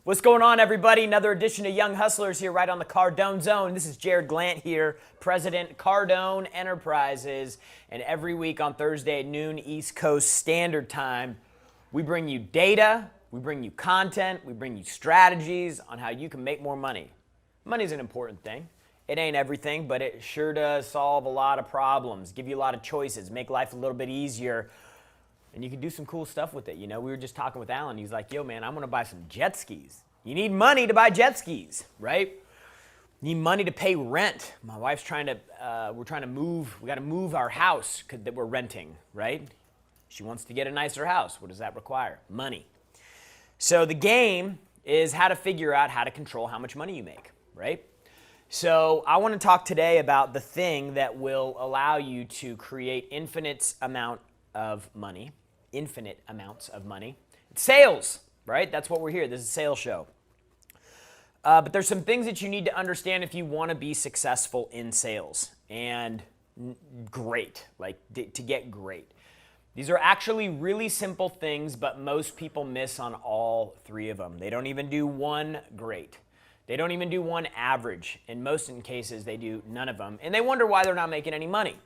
What's going on, everybody? Another edition of Young Hustlers here right on the Cardone Zone. This is Jared Glant here, President, Cardone Enterprises. And every week on Thursday at noon East Coast Standard Time, we bring you data, we bring you content, we bring you strategies on how you can make more money. Money's an important thing. It ain't everything, but it sure does solve a lot of problems, give you a lot of choices, make life a little bit easier. And you can do some cool stuff with it. You know, we were just talking with Alan. He's like, yo, man, I'm going to buy some jet skis. You need money to buy jet skis, right? You need money to pay rent. My wife's we're trying to move. We got to move our house that we're renting, right? She wants to get a nicer house. What does that require? Money. So the game is how to figure out how to control how much money you make, right? So I want to talk today about the thing that will allow you to create infinite amounts of money. It's sales, right? That's what we're here. This is a sales show. But there's some things that you need to understand if you want to be successful in sales and to get great. These are actually really simple things, but most people miss on all three of them. They don't even do one great. They don't even do one average. In most cases, they do none of them. And they wonder why they're not making any money.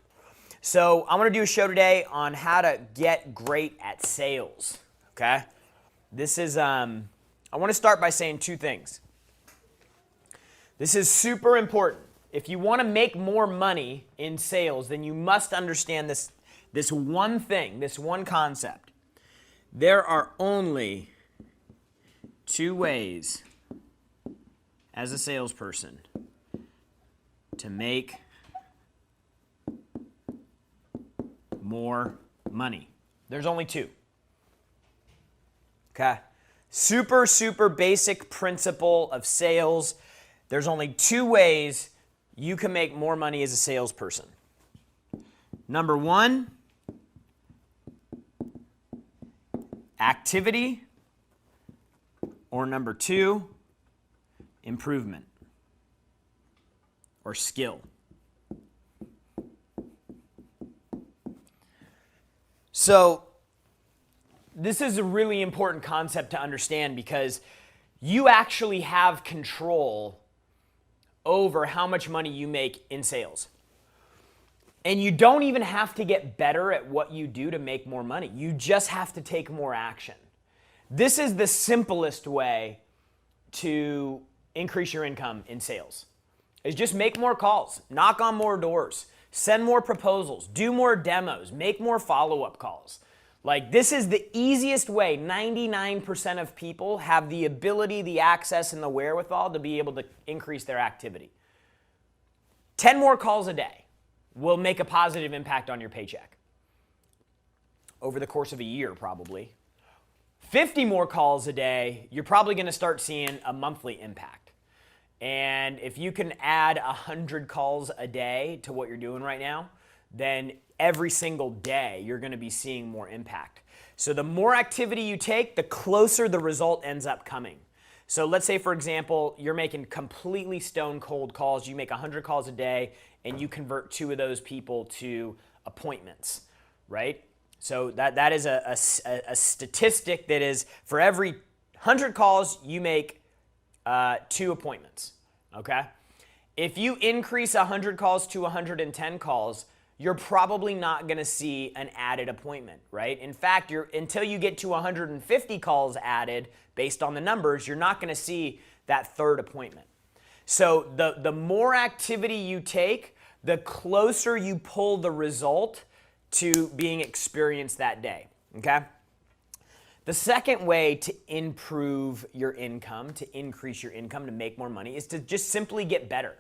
So I want to do a show today on how to get great at sales, okay? This is, I want to start by saying two things. This is super important. If you want to make more money in sales, then you must understand this one thing, this one concept. There are only two ways as a salesperson to make more money. There's only two. Okay? Super basic principle of sales. There's only two ways you can make more money as a salesperson. Number one, activity, or number two, improvement or skill. So this is a really important concept to understand because you actually have control over how much money you make in sales. And you don't even have to get better at what you do to make more money. You just have to take more action. This is the simplest way to increase your income in sales. Is just make more calls, knock on more doors, send more proposals, do more demos, make more follow-up calls. Like, this is the easiest way. 99% of people have the ability, the access, and the wherewithal to be able to increase their activity. 10 more calls a day will make a positive impact on your paycheck. Over the course of a year, probably. 50 more calls a day, you're probably going to start seeing a monthly impact. And if you can add 100 calls a day to what you're doing right now, then every single day you're going to be seeing more impact. So the more activity you take, the closer the result ends up coming. So let's say, for example, you're making completely stone cold calls. You make 100 calls a day and you convert 2 of those people to appointments, right? So that is a statistic that is for every 100 calls you make 2 appointments, okay? If you increase 100 calls to 110 calls, you're probably not going to see an added appointment, right? In fact, until you get to 150 calls added based on the numbers, you're not going to see that third appointment. So the more activity you take, the closer you pull the result to being experienced that day, okay? The second way to improve your income, to increase your income, to make more money, is to just simply get better.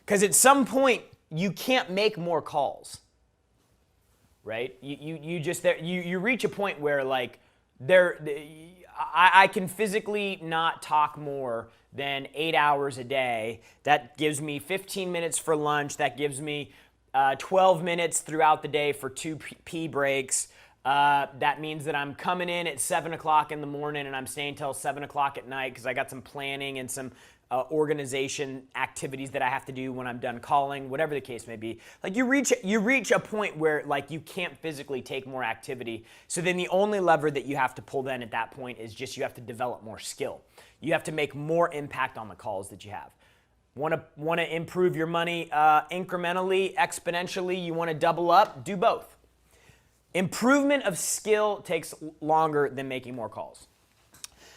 Because at some point, you can't make more calls, right? You reach a point where, like, I can physically not talk more than 8 hours a day. That gives me 15 minutes for lunch. That gives me 12 minutes throughout the day for 2 pee breaks. That means that I'm coming in at 7 o'clock in the morning and I'm staying till 7 o'clock at night because I got some planning and some organization activities that I have to do when I'm done calling, whatever the case may be. Like you reach a point where like you can't physically take more activity. So then the only lever that you have to pull then at that point is just you have to develop more skill. You have to make more impact on the calls that you have. Want to improve your money incrementally, exponentially, you want to double up, do both. Improvement of skill takes longer than making more calls.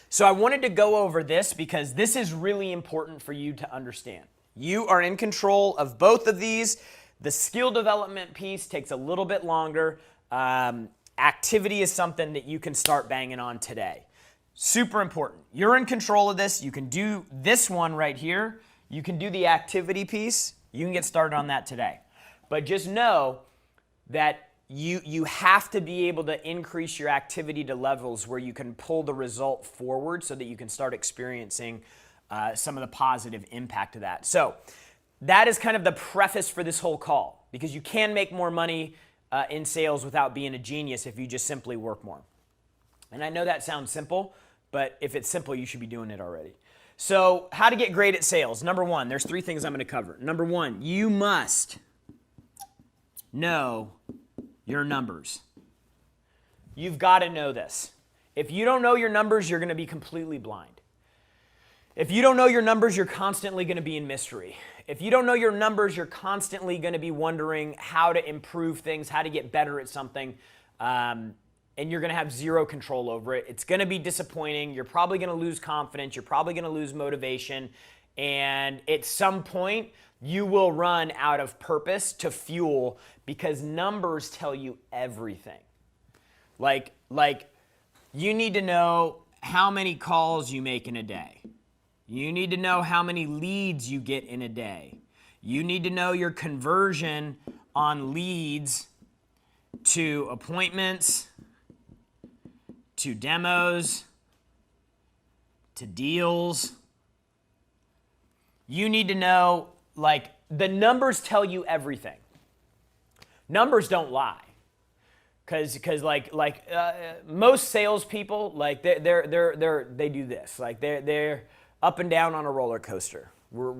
So I wanted to go over this because this is really important for you to understand. You are in control of both of these. The skill development piece takes a little bit longer. Activity is something that you can start banging on today. Super important. You're in control of this. You can do this one right here. You can do the activity piece. You can get started on that today. But just know that you have to be able to increase your activity to levels where you can pull the result forward so that you can start experiencing some of the positive impact of that. So that is kind of the preface for this whole call, because you can make more money in sales without being a genius if you just simply work more. And I know that sounds simple, but if it's simple, you should be doing it already. So how to get great at sales. Number one, there's 3 things I'm going to cover. Number one, you must know your numbers. You've got to know this. If you don't know your numbers, you're going to be completely blind. If you don't know your numbers, you're constantly going to be in mystery. If you don't know your numbers, you're constantly going to be wondering how to improve things, how to get better at something, and you're going to have zero control over it. It's going to be disappointing. You're probably going to lose confidence. You're probably going to lose motivation. And at some point, you will run out of purpose to fuel, because numbers tell you everything. Like you need to know how many calls you make in a day. You need to know how many leads you get in a day. You need to know your conversion on leads to appointments, to demos, to deals. You need to know, like, the numbers tell you everything. Numbers don't lie, because most salespeople, like they do this, like they're up and down on a roller coaster. We're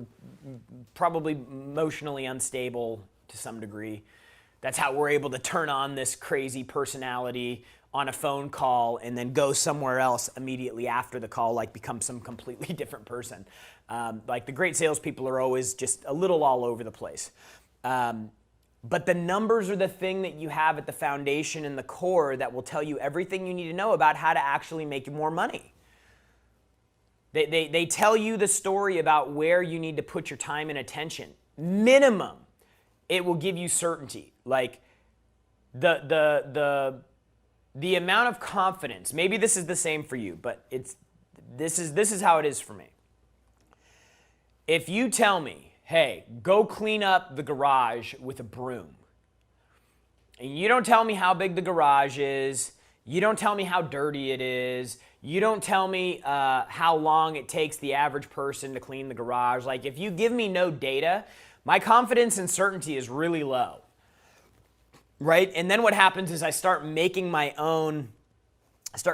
probably emotionally unstable to some degree. That's how we're able to turn on this crazy personality on a phone call and then go somewhere else immediately after the call, like become some completely different person. Like the great salespeople are always just a little all over the place. But the numbers are the thing that you have at the foundation and the core that will tell you everything you need to know about how to actually make more money. They tell you the story about where you need to put your time and attention. Minimum, it will give you certainty. Like the amount of confidence. Maybe this is the same for you, but this is how it is for me. If you tell me, hey, go clean up the garage with a broom, and you don't tell me how big the garage is, you don't tell me how dirty it is, you don't tell me how long it takes the average person to clean the garage. Like, if you give me no data, my confidence and certainty is really low, right? And then what happens is I start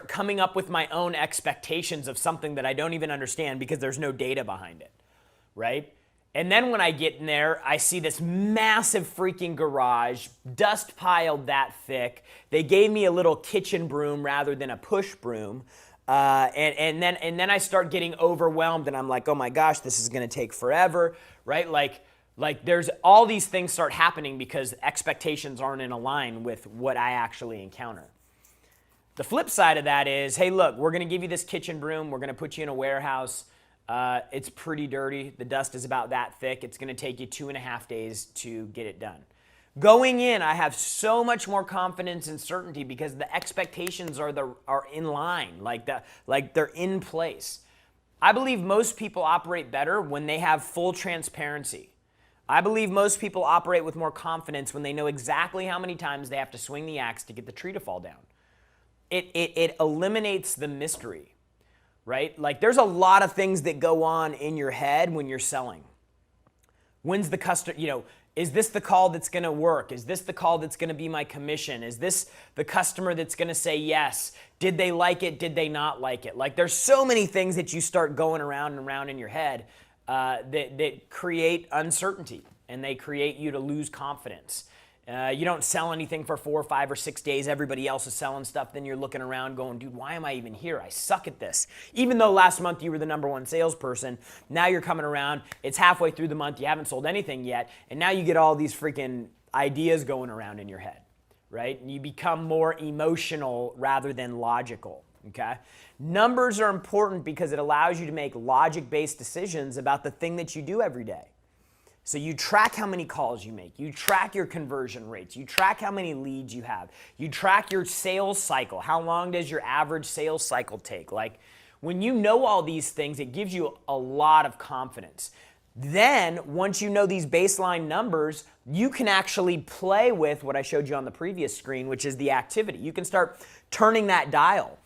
coming up with my own expectations of something that I don't even understand because there's no data behind it, right? And then when I get in there, I see this massive freaking garage, dust piled that thick. They gave me a little kitchen broom rather than a push broom. And then I start getting overwhelmed, and I'm like, oh my gosh, this is going to take forever, right? Like there's all these things start happening because expectations aren't in line with what I actually encounter. The flip side of that is, hey, look, we're going to give you this kitchen broom. We're going to put you in a warehouse. It's pretty dirty. The dust is about that thick. It's going to take you 2.5 days to get it done. Going in, I have so much more confidence and certainty because the expectations are in line, like they're in place. I believe most people operate better when they have full transparency. I believe most people operate with more confidence when they know exactly how many times they have to swing the axe to get the tree to fall down. It eliminates the mystery, right? Like, there's a lot of things that go on in your head when you're selling. When's the customer, is this the call that's going to work? Is this the call that's going to be my commission? Is this the customer that's going to say yes? Did they like it? Did they not like it? Like, there's so many things that you start going around and around in your head. that create uncertainty, and they create you to lose confidence. You don't sell anything for 4 or 5 or 6 days. Everybody else is selling stuff. Then you're looking around going, dude, why am I even here? I suck at this. Even though last month you were the #1 salesperson, now you're coming around. It's halfway through the month. You haven't sold anything yet. And now you get all these freaking ideas going around in your head, right? And you become more emotional rather than logical, okay? Numbers are important because it allows you to make logic-based decisions about the thing that you do every day. So you track how many calls you make. You track your conversion rates. You track how many leads you have. You track your sales cycle. How long does your average sales cycle take? Like, when you know all these things, it gives you a lot of confidence. Then, once you know these baseline numbers, you can actually play with what I showed you on the previous screen, which is the activity. You can start turning that dial.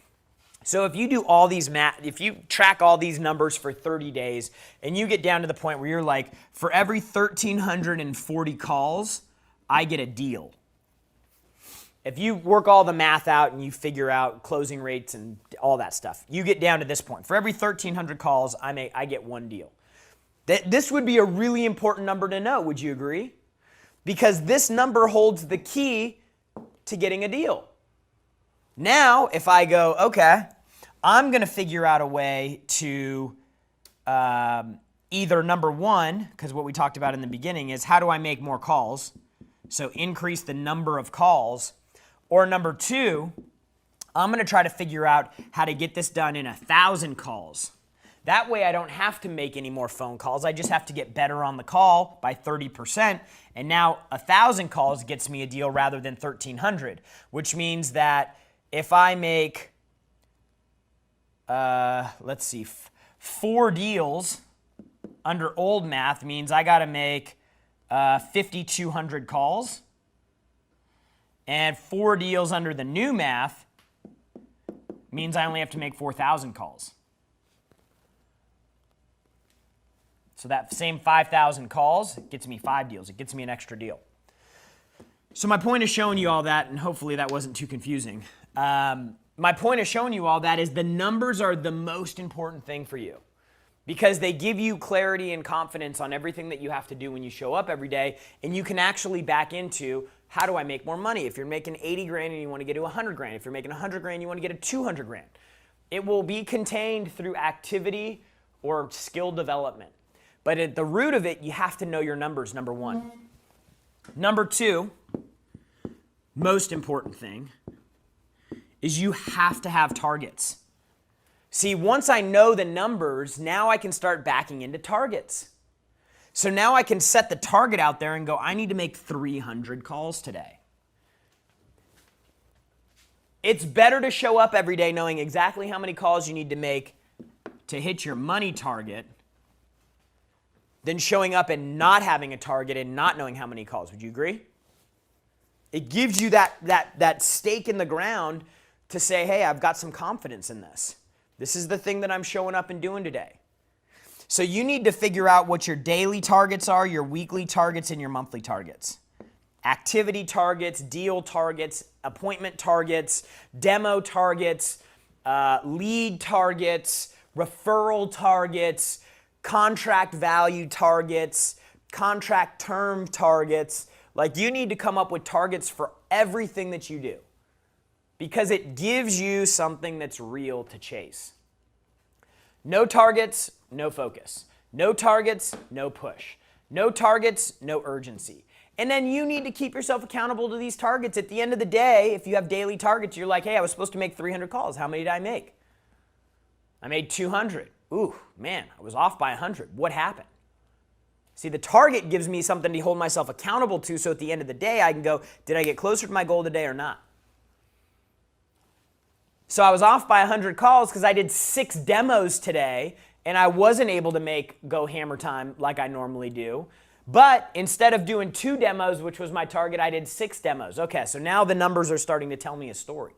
So if you do all these if you track all these numbers for 30 days and you get down to the point where you're like, for every 1,340 calls, I get a deal. If you work all the math out and you figure out closing rates and all that stuff, you get down to this point. For every 1,300 calls, I get one deal. This would be a really important number to know, would you agree? Because this number holds the key to getting a deal. Now, if I go, okay, I'm going to figure out a way to either number one, because what we talked about in the beginning is how do I make more calls? So increase the number of calls. Or number two, I'm going to try to figure out how to get this done in 1,000 calls. That way I don't have to make any more phone calls. I just have to get better on the call by 30%. And now 1,000 calls gets me a deal rather than 1,300, which means that if I make, let's see, 4 deals under old math means I got to make 5,200 calls. And 4 deals under the new math means I only have to make 4,000 calls. So that same 5,000 calls gets me 5 deals. It gets me an extra deal. So my point of showing you all that, and hopefully that wasn't too confusing, my point of showing you all that is the numbers are the most important thing for you because they give you clarity and confidence on everything that you have to do when you show up every day, and you can actually back into how do I make more money? If you're making 80 grand and you want to get to 100 grand, if you're making 100 grand, you want to get to 200 grand. It will be contained through activity or skill development. But at the root of it, you have to know your numbers, number one. Number two, most important thing, is you have to have targets. See, once I know the numbers, now I can start backing into targets. So now I can set the target out there and go, I need to make 300 calls today. It's better to show up every day knowing exactly how many calls you need to make to hit your money target than showing up and not having a target and not knowing how many calls. Would you agree? It gives you that stake in the ground to say, hey, I've got some confidence in this. This is the thing that I'm showing up and doing today. So you need to figure out what your daily targets are, your weekly targets, and your monthly targets. Activity targets, deal targets, appointment targets, demo targets, lead targets, referral targets, contract value targets, contract term targets. Like, you need to come up with targets for everything that you do because it gives you something that's real to chase. No targets, no focus. No targets, no push. No targets, no urgency. And then you need to keep yourself accountable to these targets. At the end of the day, if you have daily targets, you're like, hey, I was supposed to make 300 calls. How many did I make? I made 200. Ooh, man, I was off by 100. What happened? See, the target gives me something to hold myself accountable to, so at the end of the day, I can go, did I get closer to my goal today or not? So I was off by 100 calls because I did 6 demos today, and I wasn't able to make go hammer time like I normally do. But instead of doing 2 demos, which was my target, I did 6 demos. Okay, so now the numbers are starting to tell me a story.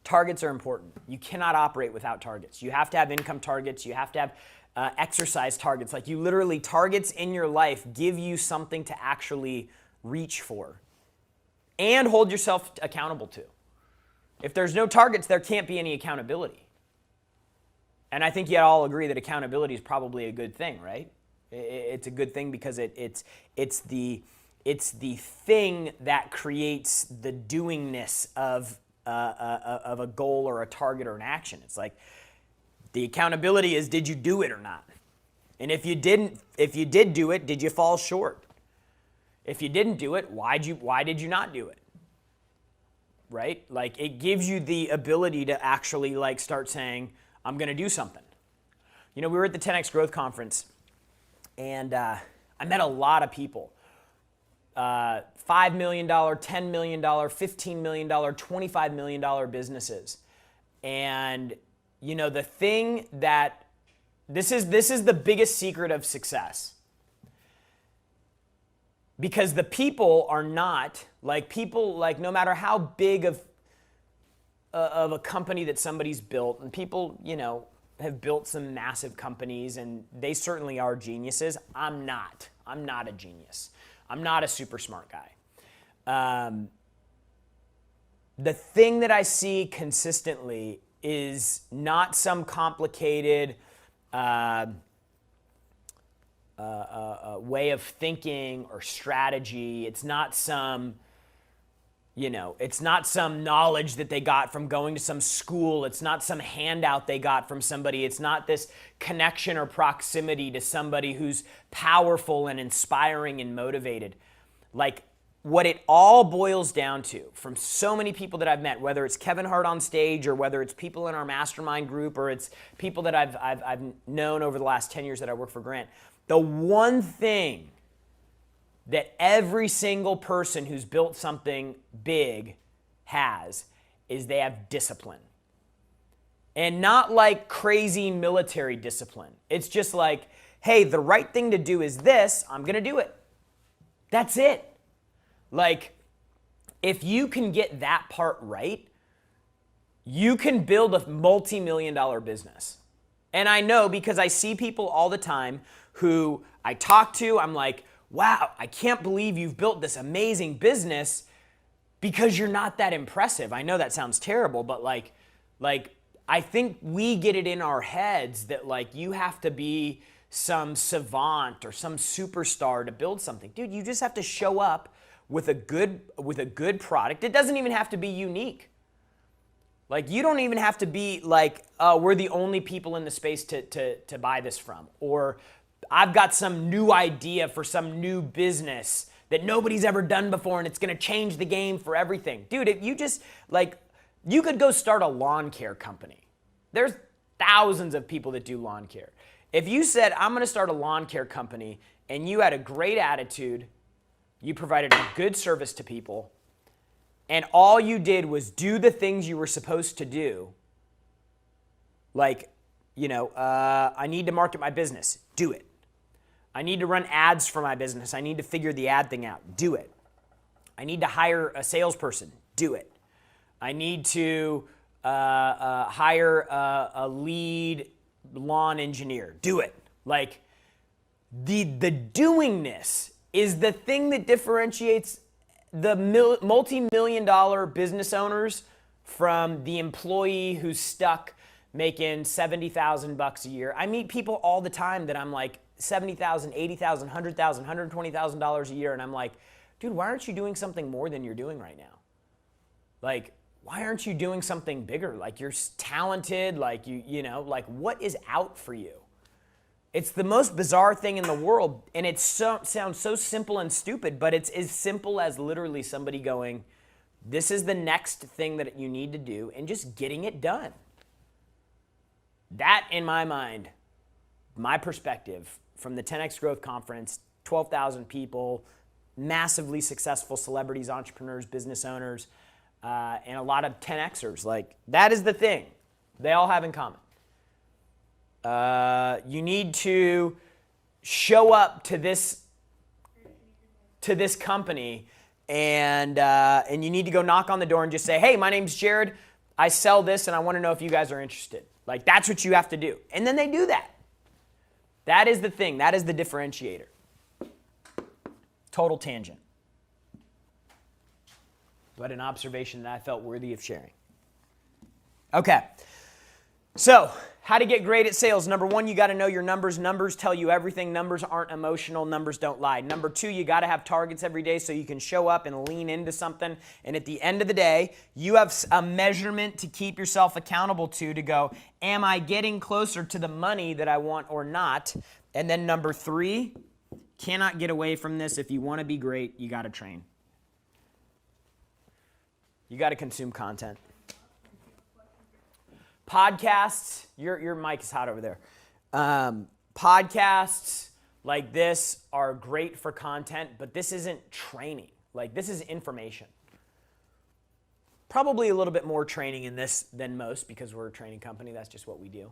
Targets are important. You cannot operate without targets. You have to have income targets. You have to have exercise targets. Like, you literally, targets in your life give you something to actually reach for and hold yourself accountable to. If there's no targets, there can't be any accountability. And I think you all agree that accountability is probably a good thing, right? It's a good thing because it's the thing that creates the doingness of a goal or a target or an action. It's like the accountability is, did you do it or not? And if you did do it, did you fall short? If you didn't do it, why did you not do it? Right? Like, it gives you the ability to actually like start saying, I'm going to do something. You know, we were at the 10X Growth Conference, and I met a lot of people. $5 million, $10 million, $15 million, $25 million businesses. And, you know, the thing that, this is the biggest secret of success. Because the people are not, like, people, like, no matter how big of a company that somebody's built, and people, you know, have built some massive companies, and they certainly are geniuses. I'm not a genius. I'm not a super smart guy. The thing that I see consistently is not some complicated way of thinking or strategy. It's not some, you know, it's not some knowledge that they got from going to some school. It's not some handout they got from somebody. It's not this connection or proximity to somebody who's powerful and inspiring and motivated. Like, what it all boils down to, from so many people that I've met, whether it's Kevin Hart on stage or whether it's people in our mastermind group or it's people that I've known over the last 10 years that I work for Grant, the one thing that every single person who's built something big has is they have discipline. And not like crazy military discipline. It's just like, hey, the right thing to do is this, I'm gonna do it. That's it. Like, if you can get that part right, you can build a multi-million-dollar business. And I know, because I see people all the time who I talk to, I'm like, wow, I can't believe you've built this amazing business, because you're not that impressive. I know that sounds terrible, but like I think we get it in our heads that like you have to be some savant or some superstar to build something. Dude, you just have to show up with a good product. It doesn't even have to be unique. Like, you don't even have to be like, we're the only people in the space to buy this from, or I've got some new idea for some new business that nobody's ever done before and it's gonna change the game for everything. Dude, if you just, like, you could go start a lawn care company. There's thousands of people that do lawn care. If you said, I'm gonna start a lawn care company, and you had a great attitude, you provided a good service to people, and all you did was do the things you were supposed to do, like, you know, I need to market my business, do it. I need to run ads for my business. I need to figure the ad thing out, do it. I need to hire a salesperson, do it. I need to hire a lead lawn engineer, do it. Like, the doingness is the thing that differentiates the multi-million-dollar business owners from the employee who's stuck making $70,000 a year. I meet people all the time that I'm like, $70,000, $80,000, $100,000, $120,000 a year, and I'm like, dude, why aren't you doing something more than you're doing right now? Like, why aren't you doing something bigger? Like, you're talented, like, you know, like, what is out for you? It's the most bizarre thing in the world, and it sounds so simple and stupid, but it's as simple as literally somebody going, this is the next thing that you need to do, and just getting it done. That, in my mind, my perspective from the 10X Growth Conference, 12,000 people, massively successful celebrities, entrepreneurs, business owners, and a lot of 10Xers, like, that is the thing they all have in common. You need to show up to this company, and you need to go knock on the door and just say, hey, my name's Jared. I sell this, and I want to know if you guys are interested. Like, that's what you have to do. And then they do that. That is the thing. That is the differentiator. Total tangent. But an observation that I felt worthy of sharing. Okay. So, How to get great at sales. Number one, you got to know your numbers. Numbers tell you everything. Numbers aren't emotional. Numbers don't lie. Number two, you got to have targets every day so you can show up and lean into something. And at the end of the day, you have a measurement to keep yourself accountable to go, am I getting closer to the money that I want or not? And then number three, cannot get away from this. If you want to be great, you got to train. You got to consume content. Podcasts, your mic is hot over there. Podcasts like this are great for content, but this isn't training. Like, this is information. Probably a little bit more training in this than most because we're a training company. That's just what we do.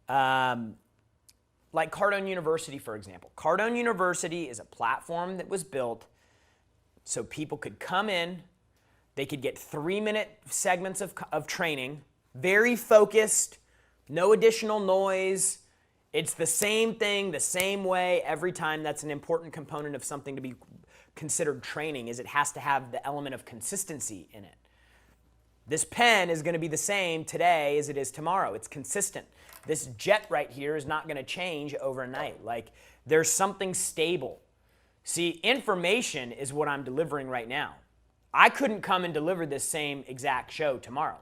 Like Cardone University, for example. Cardone University is a platform that was built so people could come in, they could get 3-minute segments of training, very focused, no additional noise. It's the same thing, the same way every time. That's an important component of something to be considered training, is it has to have the element of consistency in it. This pen is going to be the same today as it is tomorrow. It's consistent. This jet right here is not going to change overnight. Like, there's something stable. See, information is what I'm delivering right now. I couldn't come and deliver this same exact show tomorrow.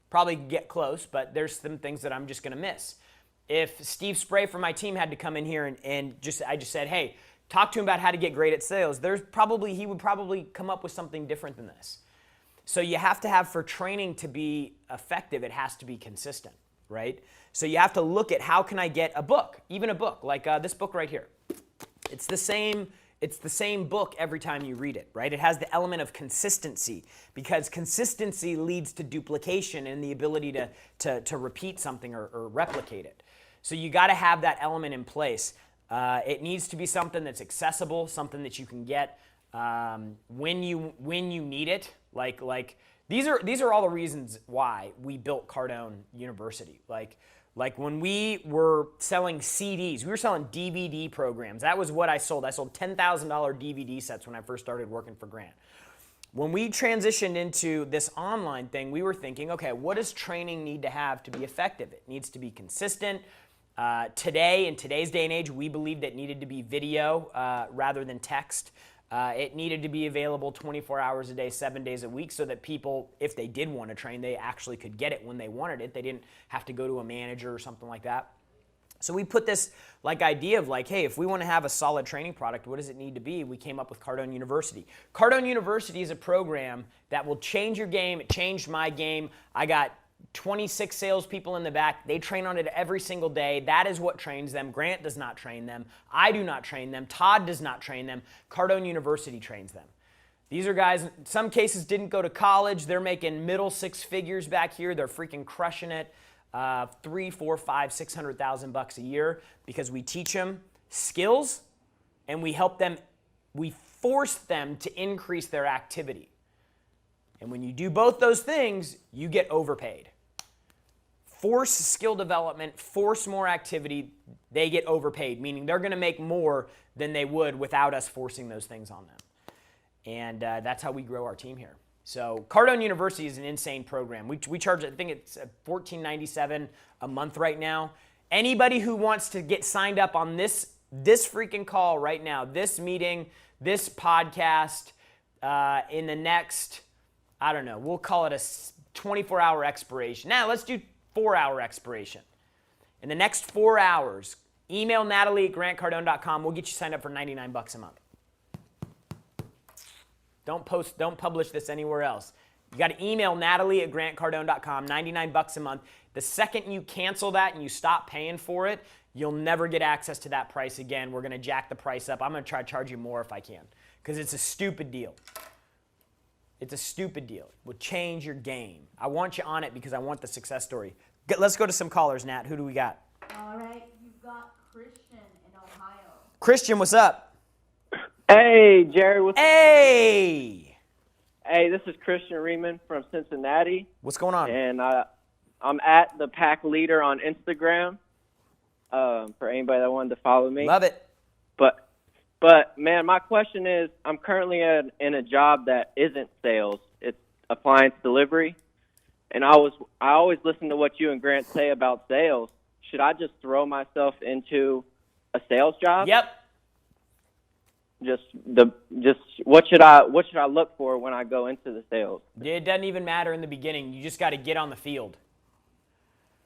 Probably get close, but there's some things that I'm just going to miss. If Steve Spray from my team had to come in here and I just said, hey, talk to him about how to get great at sales, he would probably come up with something different than this. So you have to have, for training to be effective, it has to be consistent, right? So you have to look at, how can I get a book, even a book like this book right here. It's the same book every time you read it, right? It has the element of consistency, because consistency leads to duplication and the ability to repeat something or replicate it. So you got to have that element in place. It needs to be something that's accessible, something that you can get when you need it. Like these are all the reasons why we built Cardone University. Like when we were selling CDs, we were selling DVD programs. That was what I sold. I sold $10,000 DVD sets when I first started working for Grant. When we transitioned into this online thing, we were thinking, okay, what does training need to have to be effective? It needs to be consistent. Today, in today's day and age, we believed it needed to be video rather than text. It needed to be available 24 hours a day, 7 days a week, so that people, if they did want to train, they actually could get it when they wanted it. They didn't have to go to a manager or something like that. So we put this idea of hey, if we want to have a solid training product, what does it need to be? We came up with Cardone University. Cardone University is a program that will change your game. It changed my game. I got 26 salespeople in the back. They train on it every single day. That is what trains them. Grant does not train them. I do not train them. Todd does not train them. Cardone University trains them. These are guys, in some cases, didn't go to college. They're making middle six figures back here. They're freaking crushing it. $300,000, $400,000, $500,000, $600,000 a year, because we teach them skills and we help them, we force them to increase their activity. And when you do both those things, you get overpaid. Force skill development, force more activity, they get overpaid, meaning they're going to make more than they would without us forcing those things on them. And that's how we grow our team here. So Cardone University is an insane program. We charge, I think it's $14.97 a month right now. Anybody who wants to get signed up on this freaking call right now, this meeting, this podcast, in the next, I don't know, we'll call it a 24-hour expiration. Now, let's do 4-hour expiration. In the next 4 hours, email Natalie@grantcardone.com. We'll get you signed up for $99 a month. Don't publish this anywhere else. You got to email Natalie@grantcardone.com, $99 a month. The second you cancel that and you stop paying for it, you'll never get access to that price again. We're going to jack the price up. I'm going to try to charge you more if I can, because it's a stupid deal. It's a stupid deal. It will change your game. I want you on it because I want the success story. Let's go to some callers, Nat. Who do we got? All right, you've got Christian in Ohio. Christian, what's up? Hey, Jerry. Hey! Hey, this is Christian Riemann from Cincinnati. What's going on? And I'm at the Pack Leader on Instagram, for anybody that wanted to follow me. Love it. But man, my question is, I'm currently in a job that isn't sales. It's appliance delivery. And I always listen to what you and Grant say about sales. should I just throw myself into a sales job? Yep. Just what should I look for when I go into the sales? It doesn't even matter in the beginning. You just got to get on the field.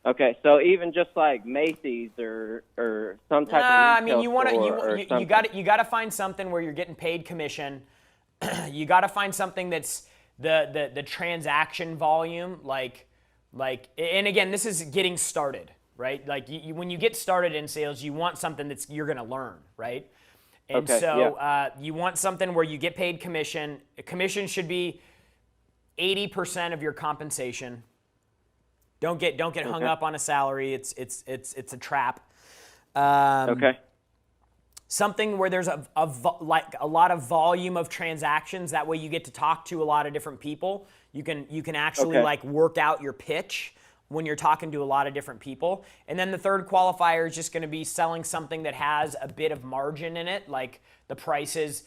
Okay, so even just like Macy's or some type of I retail mean, you store got to find something where you're getting paid commission. You got to find something that's the transaction volume, like, and again, this is getting started, right? Like when you get started in sales, you want something that's you're going to learn, right? And Okay, so yeah. you want something where you get paid commission. Commission should be 80% of your compensation. Don't get hung Okay. up on a salary. It's a trap. Okay. Something where there's a lot of volume of transactions. That way you get to talk to a lot of different people. You can actually Okay. like work out your pitch when you're talking to a lot of different people. And then the third qualifier is just going to be selling something that has a bit of margin in it, like the prices.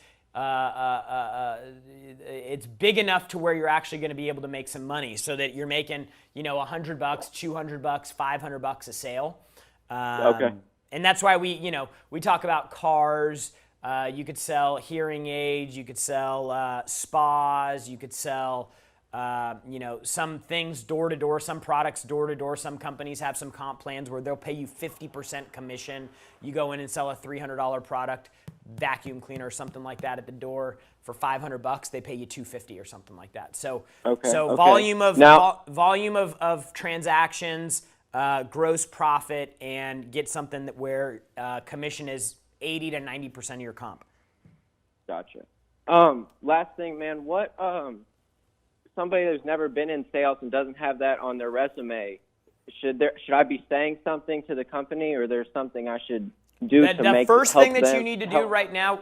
It's big enough to where you're actually going to be able to make some money, so that you're making, $100, $200, $500 a sale. Okay. And that's why we talk about cars. You could sell hearing aids. You could sell spas. You could sell, some things door to door, some products door to door. Some companies have some comp plans where they'll pay you 50% commission. You go in and sell a $300 product, vacuum cleaner or something like that at the door for $500. They pay you $250 or something like that. So, Okay, so okay. volume of Now- volume of transactions, gross profit, and get something that where commission is 80 to 90% of your comp. Gotcha. Last thing, man, what somebody who's never been in sales and doesn't have that on their resume, should I be saying something to the company, or there's something I should do to The make first help thing that them- you need to do help- right now,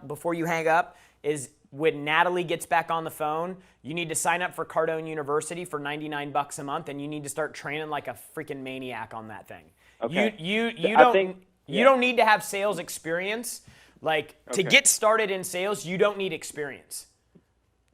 before you hang up is when Natalie gets back on the phone, you need to sign up for Cardone University for $99 a month, and you need to start training like a freaking maniac on that thing. Okay. You I think- don't need to have sales experience. Like to Okay. get started in sales, you don't need experience.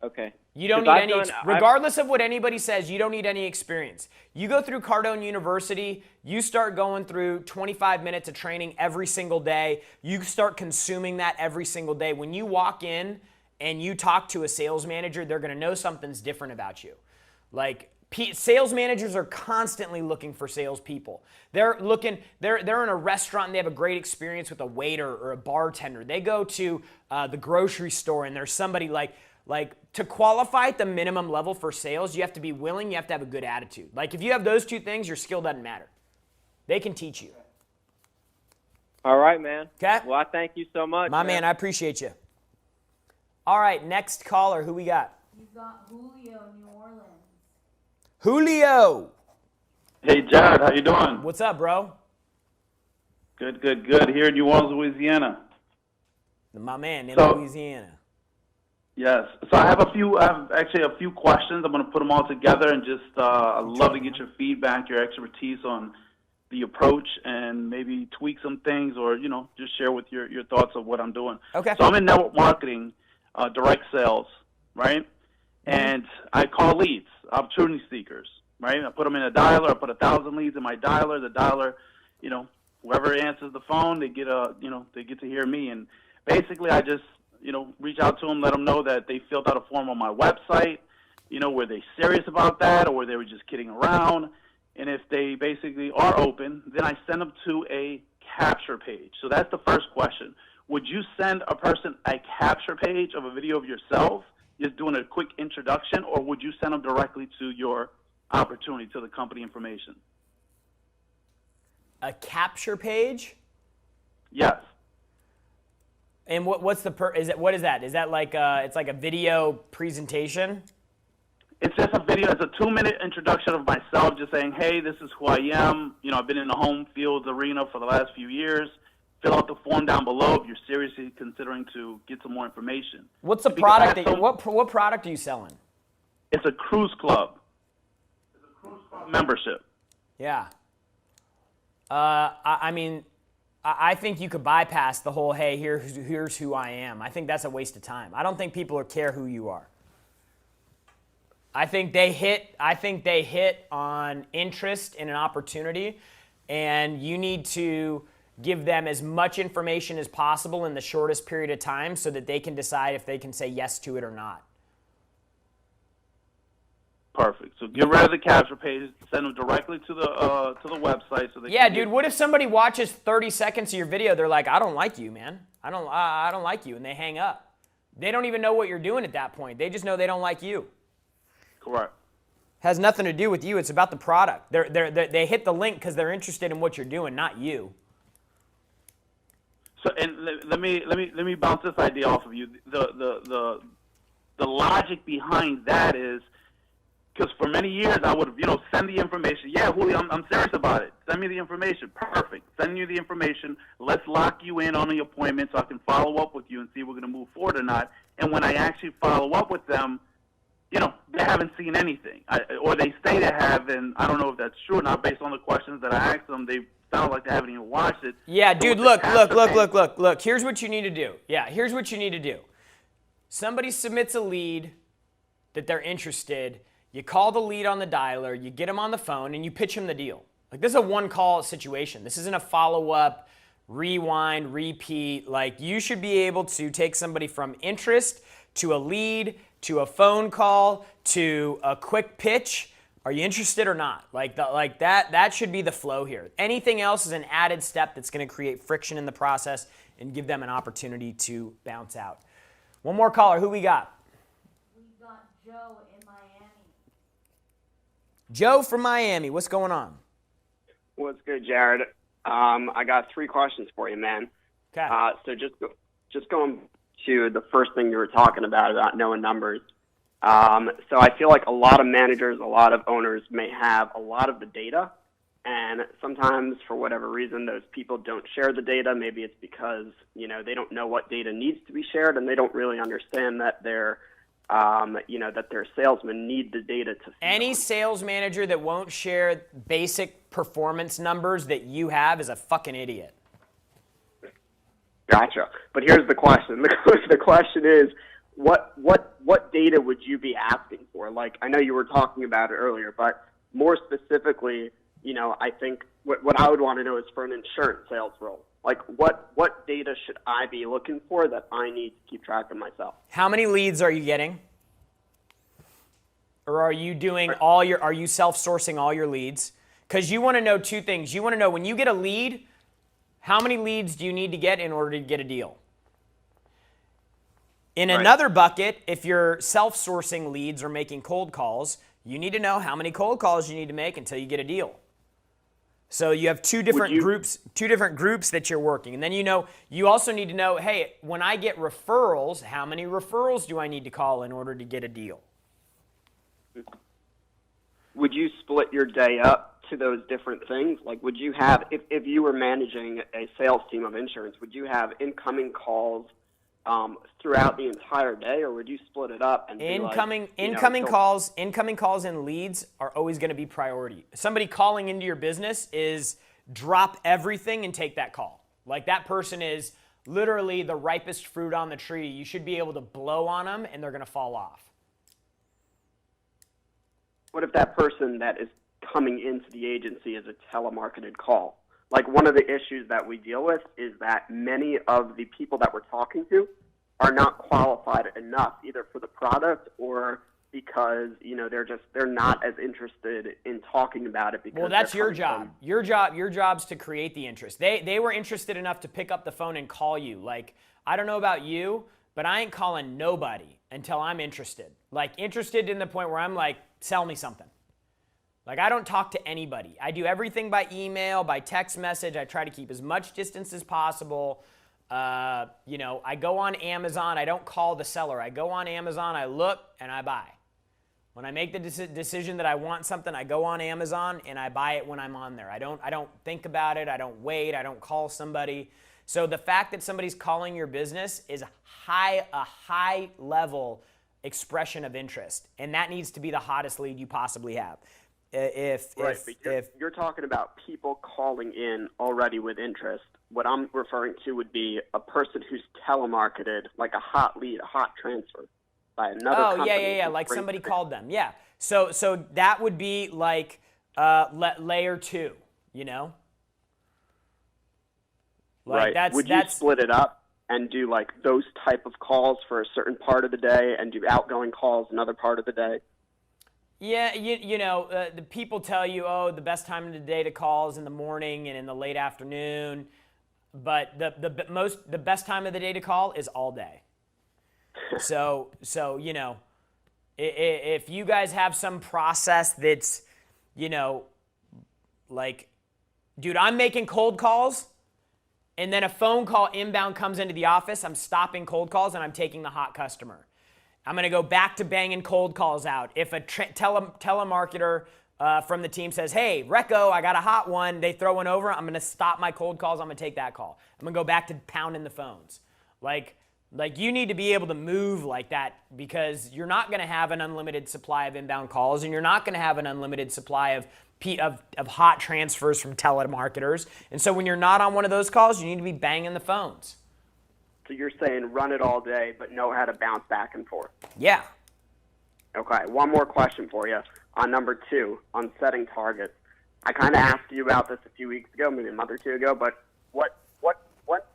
Okay. You don't 'Cause need any, regardless of what anybody says, you don't need any experience. You go through Cardone University, you start going through 25 minutes of training every single day. You start consuming that every single day. When you walk in and you talk to a sales manager, they're going to know something's different about you. Like sales managers are constantly looking for salespeople. They're in a restaurant and they have a great experience with a waiter or a bartender. They go to the grocery store and there's somebody like to qualify at the minimum level for sales, you have to be willing, you have to have a good attitude. Like if you have those two things, your skill doesn't matter. They can teach you. All right, man. Okay. Well, I thank you so much. My man, I appreciate you. All right, next caller, who we got? You got Julio, New Orleans. Julio. Hey, Jared, how you doing? What's up, bro? Good, good, good. Here in New Orleans, Louisiana. My man in So- Louisiana. Yes. So I have actually a few questions. I'm going to put them all together and just I'd love to get your feedback, your expertise on the approach, and maybe tweak some things, or just share with your thoughts of what I'm doing. Okay. So I'm in network marketing, direct sales, right? And I call leads, opportunity seekers, right? I put them in a dialer. I put 1,000 leads in my dialer. The dialer, whoever answers the phone, they get they get to hear me. And basically, I just reach out to them, let them know that they filled out a form on my website. Were they serious about that, or were they just kidding around? And if they basically are open, then I send them to a capture page. So that's the first question. Would you send a person a capture page of a video of yourself, just doing a quick introduction, or would you send them directly to your opportunity, to the company information? A capture page? Yes. And what is that? Is that like it's like a video presentation? It's just a video. It's a 2-minute introduction of myself, just saying, hey, this is who I am. I've been in the home fields arena for the last few years. Fill out the form down below if you're seriously considering to get some more information. What's the Because I product have what product are you selling? It's a cruise club. It's a cruise club membership. Yeah. I mean, I think you could bypass the whole, hey, here's who I am. I think that's a waste of time. I don't think people care who you are. I think they hit on interest in an opportunity, and you need to give them as much information as possible in the shortest period of time so that they can decide if they can say yes to it or not. Perfect. So get rid of the capture page, send them directly to the website. So they Yeah, can dude. What if somebody watches 30 seconds of your video? They're like, I don't like you, man. I don't like you, and they hang up. They don't even know what you're doing at that point. They just know they don't like you. Correct. Has nothing to do with you. It's about the product. They hit the link because they're interested in what you're doing, not you. So, and let me bounce this idea off of you. The logic behind that is, because for many years I would have, send the information. Yeah, Julio, I'm serious about it. Send me the information. Perfect. Send you the information. Let's lock you in on the appointment so I can follow up with you and see if we're going to move forward or not. And when I actually follow up with them, they haven't seen anything. Or they say they have, and I don't know if that's true or not. Based on the questions that I asked them, they sound like they haven't even watched it. Yeah, So dude, look. Here's what you need to do. Here's what you need to do. Somebody submits a lead that they're interested. You call the lead on the dialer, you get them on the phone, and you pitch them the deal. Like, this is a one-call situation. This isn't a follow-up, rewind, repeat. Like, you should be able to take somebody from interest to a lead to a phone call to a quick pitch. Are you interested or not? That should be the flow here. Anything else is an added step that's going to create friction in the process and give them an opportunity to bounce out. One more caller. Who we got? We got Joe in Miami. Joe from Miami. What's going on? What's good, Jared? I got 3 questions for you, man. Okay. So just going to the first thing you were talking about knowing numbers. So I feel like a lot of managers, a lot of owners may have a lot of the data, and sometimes for whatever reason those people don't share the data. Maybe it's because they don't know what data needs to be shared, and they don't really understand that their salesmen need the data to. Any sales manager that won't share basic performance numbers that you have is a fucking idiot. Gotcha. But here's the question. The question is, what data would you be asking for? Like, I know you were talking about it earlier, but more specifically, I think what I would want to know is for an insurance sales role. Like, what data should I be looking for that I need to keep track of myself? How many leads are you getting? Or are you doing are you self-sourcing all your leads? Because you want to know 2 things. You want to know when you get a lead, how many leads do you need to get in order to get a deal? In another bucket, if you're self-sourcing leads or making cold calls, you need to know how many cold calls you need to make until you get a deal. So you have two different groups that you're working. And then you also need to know, hey, when I get referrals, how many referrals do I need to call in order to get a deal? Would you split your day up to those different things? Like, would you have, if you were managing a sales team of insurance, would you have incoming calls throughout the entire day, or would you split it up and incoming calls and leads are always going to be priority. Somebody calling into your business is drop everything and take that call. Like, that person is literally the ripest fruit on the tree. You should be able to blow on them and they're going to fall off. What if that person that is coming into the agency is a telemarketed call? Like, one of the issues that we deal with is that many of the people that we're talking to are not qualified enough, either for the product or because they're not as interested in talking about it. Because that's your job. Your job's to create the interest. They were interested enough to pick up the phone and call you. Like, I don't know about you, but I ain't calling nobody until I'm interested. Like, interested in the point where I'm like, sell me something. Like, I don't talk to anybody. I do everything by email, by text message. I try to keep as much distance as possible. I go on Amazon. I don't call the seller. I go on Amazon, I look, and I buy. When I make the decision that I want something, I go on Amazon and I buy it when I'm on there. I don't think about it. I don't wait. I don't call somebody. So the fact that somebody's calling your business is a high level expression of interest, and that needs to be the hottest lead you possibly have. If you're talking about people calling in already with interest, what I'm referring to would be a person who's telemarketed, like a hot lead, a hot transfer. by another Oh, company. yeah. Like somebody called them. Yeah. So that would be like layer 2, you know? Like Right. Would you split it up and do like those type of calls for a certain part of the day and do outgoing calls another part of the day? Yeah, you know, the people tell you, oh, the best time of the day to call is in the morning and in the late afternoon, but the best time of the day to call is all day. So you know, if you guys have some process that's, you know, like, dude, I'm making cold calls, and then a phone call inbound comes into the office, I'm stopping cold calls and I'm taking the hot customer. I'm going to go back to banging cold calls out. If a telemarketer from the team says, hey, Recco, I got a hot one, they throw one over, I'm going to stop my cold calls, I'm going to take that call. I'm going to go back to pounding the phones. Like you need to be able to move like that, because you're not going to have an unlimited supply of inbound calls, and you're not going to have an unlimited supply of hot transfers from telemarketers. And so when you're not on one of those calls, you need to be banging the phones. So you're saying run it all day, but know how to bounce back and forth. Yeah. Okay, one more question for you on number 2, on setting targets. I kind of asked you about this a few weeks ago, maybe a month or two ago, but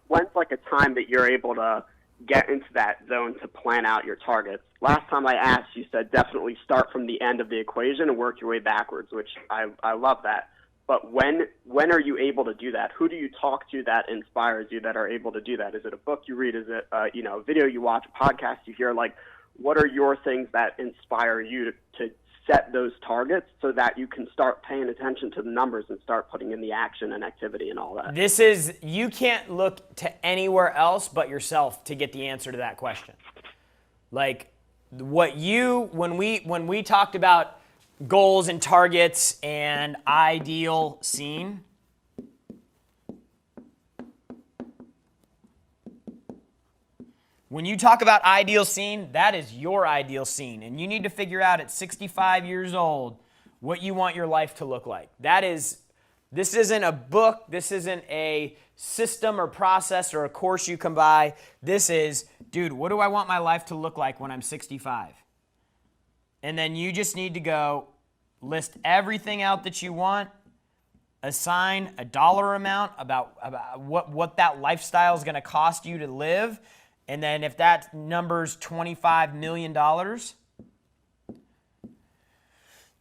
when's like a time that you're able to get into that zone to plan out your targets? Last time I asked, you said definitely start from the end of the equation and work your way backwards, which I love that. But when are you able to do that? Who do you talk to that inspires you that are able to do that? Is it a book you read? Is it a video you watch, a podcast you hear? Like, what are your things that inspire you to set those targets so that you can start paying attention to the numbers and start putting in the action and activity and all that? You can't look to anywhere else but yourself to get the answer to that question. Like when we talked about goals and targets and ideal scene, when you talk about ideal scene, that is your ideal scene. And you need to figure out at 65 years old what you want your life to look like. This isn't a book. This isn't a system or process or a course you can buy. This is, dude, what do I want my life to look like when I'm 65? And then you just need to go list everything out that you want, assign a dollar amount about what that lifestyle is going to cost you to live. And then if that number's $25 million,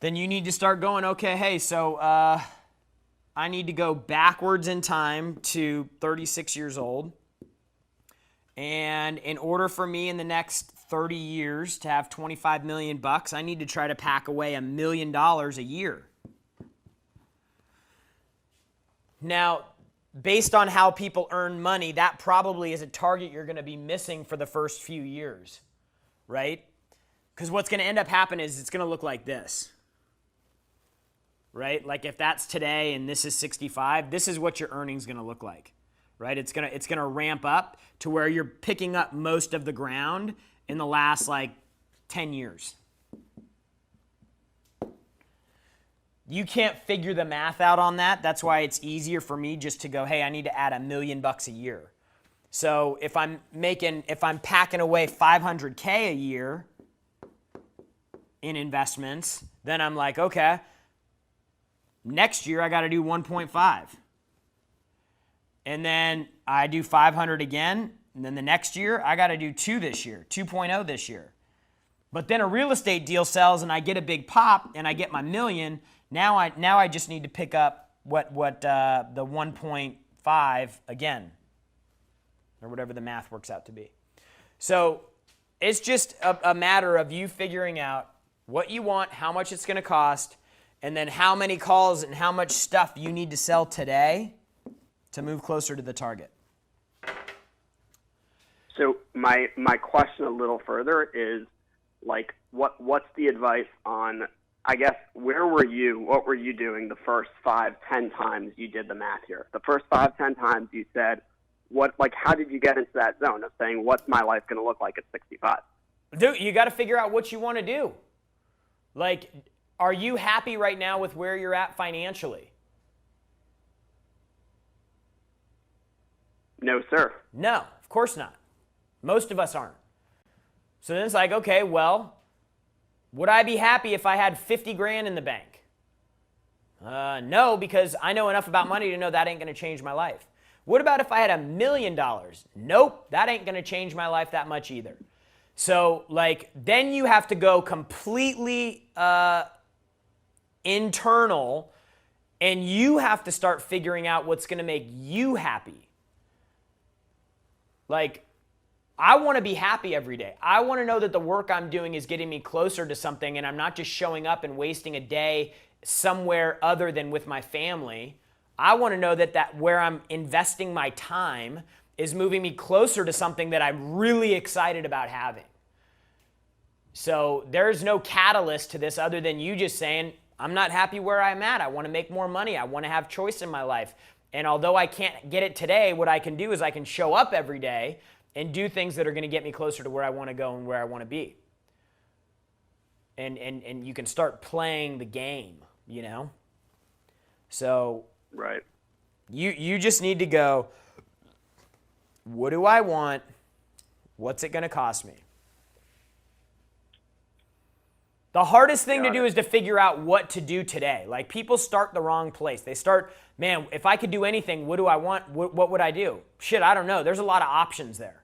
then you need to start going, okay, hey, so I need to go backwards in time to 36 years old. And in order for me in the next 30 years to have 25 million bucks, I need to try to pack away $1 million a year. Now, based on how people earn money, that probably is a target you're going to be missing for the first few years, right? Because what's going to end up happening is it's going to look like this, right? Like if that's today and this is 65, this is what your earnings going to look like, right? It's going to ramp up to where you're picking up most of the ground in the last like 10 years. You can't figure the math out on that. That's why it's easier for me just to go, hey, I need to add $1 million a year. So if I'm packing away $500K a year in investments, then I'm like, okay, next year I got to do 1.5. And then I do 500 again. And then the next year I got to do 2 this year, 2.0 this year. But then a real estate deal sells and I get a big pop and I get my $1 million. Now I just need to pick up the 1.5 again, or whatever the math works out to be. So it's just a matter of you figuring out what you want, how much it's going to cost, and then how many calls and how much stuff you need to sell today to move closer to the target. So my question a little further is, like, what's the advice on, I guess, where were you, what were you doing the first 5-10 times you did the math here? The first 5-10 times you said, how did you get into that zone of saying, what's my life going to look like at 65? Dude, you got to figure out what you want to do. Like, are you happy right now with where you're at financially? No, sir. No, of course not. Most of us aren't. So then it's like, okay, well, would I be happy if I had 50 grand in the bank? No, because I know enough about money to know that ain't going to change my life. What about if I had $1 million? Nope, that ain't going to change my life that much either. So, like, then you have to go completely internal, and you have to start figuring out what's going to make you happy. Like, I want to be happy every day. I want to know that the work I'm doing is getting me closer to something, and I'm not just showing up and wasting a day somewhere other than with my family. I want to know that where I'm investing my time is moving me closer to something that I'm really excited about having. So there's no catalyst to this other than you just saying, I'm not happy where I'm at. I want to make more money. I want to have choice in my life. And although I can't get it today, what I can do is I can show up every day and do things that are going to get me closer to where I want to go and where I want to be. And you can start playing the game, you know? So Right. you just need to go, what do I want? What's it going to cost me? The hardest thing to do is to figure out what to do today. Like, people start the wrong place. They start, man, if I could do anything, what do I want? What would I do? Shit, I don't know. There's a lot of options there.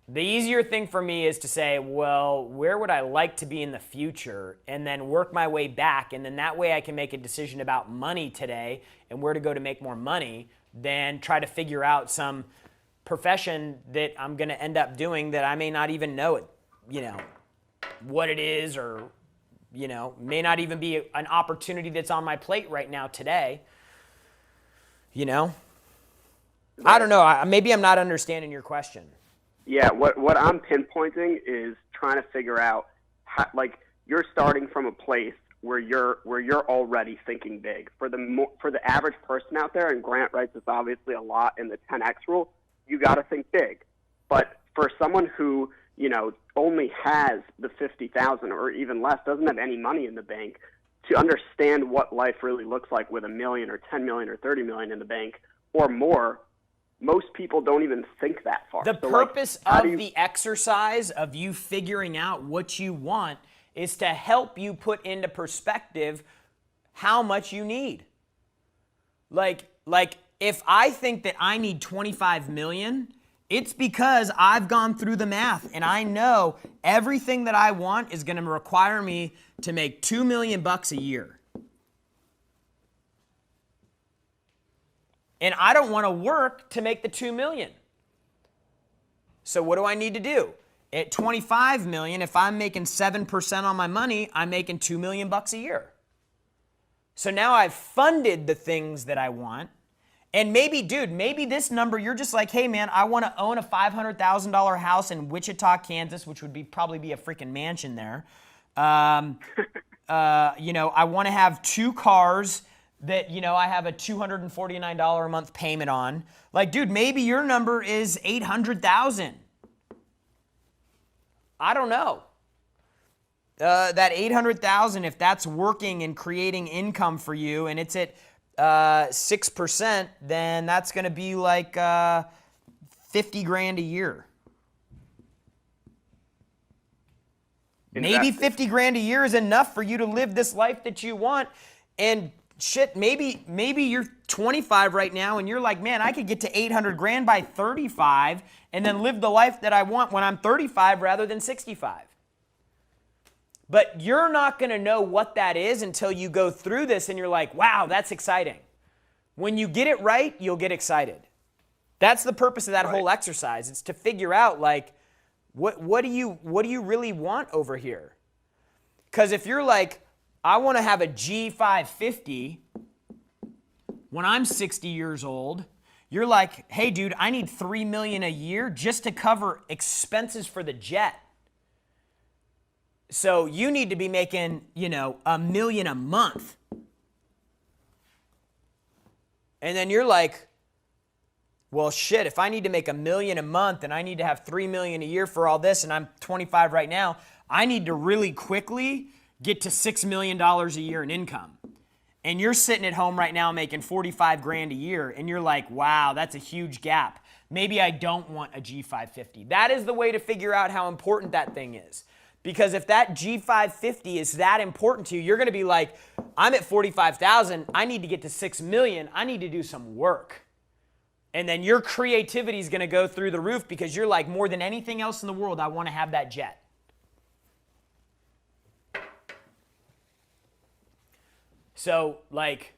The easier thing for me is to say, well, where would I like to be in the future? And then work my way back. And then that way I can make a decision about money today and where to go to make more money, than try to figure out some profession that I'm going to end up doing that I may not even know it, you know, what it is, or, you know, may not even be an opportunity that's on my plate right now today. You know? I don't know. Maybe I'm not understanding your question. Yeah, what I'm pinpointing is trying to figure out how, like, you're starting from a place where you're already thinking big. For the average person out there, and Grant writes this obviously a lot in the 10X rule, you got to think big. But for someone who, you know, only has the 50,000 or even less, doesn't have any money in the bank, to understand what life really looks like with $1 million or 10 million or 30 million in the bank or more, most people don't even think that far. The purpose of the exercise of you figuring out what you want is to help you put into perspective how much you need. Like if I think that I need 25 million, it's because I've gone through the math and I know everything that I want is going to require me to make $2 million a year. And I don't want to work to make the 2 million. So what do I need to do? At 25 million, if I'm making 7% on my money, I'm making $2 million a year. So now I've funded the things that I want. And maybe, dude, maybe this number, you're just like, hey man, I want to own a $500,000 house in Wichita, Kansas, which would probably be a freaking mansion there. You know, I want to have 2 cars that, you know, I have a $249 a month payment on. Like, dude, maybe your number is 800,000. I don't know. That 800,000, if that's working and creating income for you, and it's at 6%, then that's going to be like 50 grand a year. Maybe 50 grand a year is enough for you to live this life that you want. And shit, maybe you're 25 right now and you're like, man, I could get to 800 grand by 35 and then live the life that I want when I'm 35 rather than 65. But you're not going to know what that is until you go through this and you're like, wow, that's exciting. When you get it right, you'll get excited. That's the purpose of that whole exercise. It's to figure out, like, what do you really want over here? Because if you're like, I want to have a G550 when I'm 60 years old, you're like, hey, dude, I need $3 million a year just to cover expenses for the jet. So you need to be making, you know, $1 million a month. And then you're like, well, shit, if I need to make $1 million a month and I need to have $3 million a year for all this and I'm 25 right now, I need to really quickly get to $6 million a year in income. And you're sitting at home right now making 45 grand a year and you're like, wow, that's a huge gap. Maybe I don't want a G550. That is the way to figure out how important that thing is. Because if that G550 is that important to you, you're going to be like, I'm at 45,000. I need to get to 6 million. I need to do some work. And then your creativity is going to go through the roof because you're like, more than anything else in the world, I want to have that jet. So, like,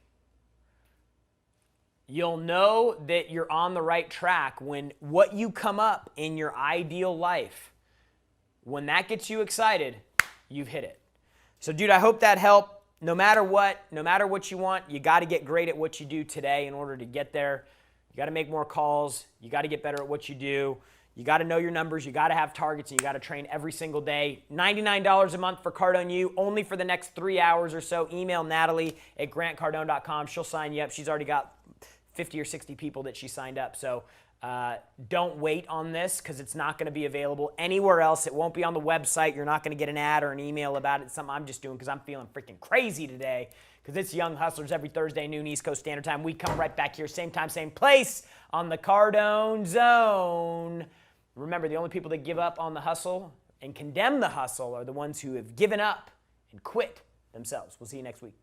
you'll know that you're on the right track when what you come up in your ideal life, when that gets you excited, you've hit it. So, dude, I hope that helped. No matter what you want, you got to get great at what you do today in order to get there. You got to make more calls. You got to get better at what you do. You got to know your numbers. You got to have targets, and you got to train every single day. $99 a month for Cardone U, only for the next 3 hours or so. Email Natalie at grantcardone.com. She'll sign you up. She's already got 50 or 60 people that she signed up. So don't wait on this because it's not going to be available anywhere else. It won't be on the website. You're not going to get an ad or an email about it. It's something I'm just doing because I'm feeling freaking crazy today because it's Young Hustlers every Thursday, noon East Coast Standard Time. We come right back here, same time, same place on the Cardone Zone. Remember, the only people that give up on the hustle and condemn the hustle are the ones who have given up and quit themselves. We'll see you next week.